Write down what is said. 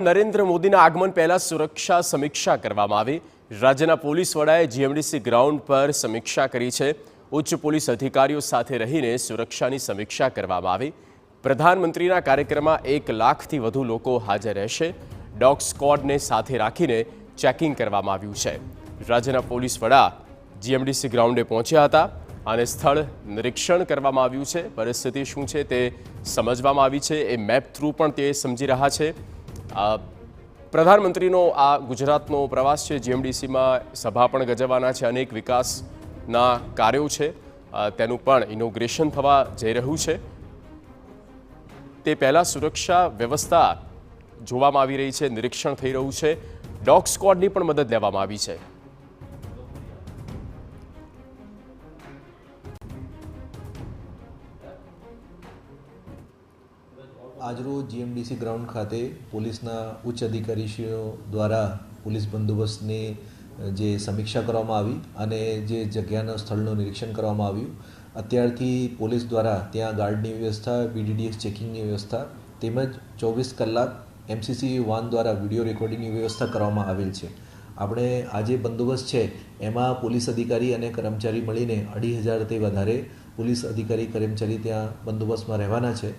નરેન્દ્ર મોદીના આગમન પહેલા સુરક્ષા સમીક્ષા કરવામાં આવી। રાજ્યના પોલીસ વડાએ જીએમડીસી ગ્રાઉન્ડ પર સમીક્ષા કરી છે। ઉચ્ચ પોલીસ અધિકારીઓ સાથે રહીને સુરક્ષાની સમીક્ષા કરવામાં આવી। પ્રધાનમંત્રીના કાર્યક્રમમાં 1 લાખથી વધુ લોકો હાજર રહેશે। ડોગ સ્ક્વોડને સાથે રાખીને ચેકિંગ કરવામાં આવ્યું છે। રાજ્યના પોલીસ વડા જીએમડીસી ગ્રાઉન્ડે પહોંચ્યા હતા અને સ્થળ નિરીક્ષણ કરવામાં આવ્યું છે। પરિસ્થિતિ શું છે તે સમજવામાં આવી છે। એ મેપ થ્રુ પણ તે સમજી રહ્યા છે। પ્રધાનમંત્રીનો આ ગુજરાતનો પ્રવાસ છે। જીએમડીસીમાં સભા પણ ગજવવાના છે। અનેક વિકાસના કાર્યો છે તેનું પણ ઇનોગ્રેશન થવા જઈ રહ્યું છે। તે પહેલાં સુરક્ષા વ્યવસ્થા જોવામાં આવી રહી છે, નિરીક્ષણ થઈ રહ્યું છે। ડોગ સ્ક્વોડની પણ મદદ લેવામાં આવી છે। આજરોજ જીએમડીસી ગ્રાઉન્ડ ખાતે પોલીસના ઉચ્ચ અધિકારીશ્રીઓ દ્વારા પોલીસ બંદોબસ્તની જે સમીક્ષા કરવામાં આવી અને જે જગ્યાના સ્થળનું નિરીક્ષણ કરવામાં આવ્યું। અત્યારથી પોલીસ દ્વારા ત્યાં ગાર્ડની વ્યવસ્થા, બીડીડીએસ ચેકિંગની વ્યવસ્થા તેમજ 24 કલાક એમસીસી વાન દ્વારા વિડીયો રેકોર્ડિંગની વ્યવસ્થા કરવામાં આવેલ છે। આપણે આ જે બંદોબસ્ત છે એમાં પોલીસ અધિકારી અને કર્મચારી મળીને 2500થી વધારે પોલીસ અધિકારી કર્મચારી ત્યાં બંદોબસ્તમાં રહેવાના છે।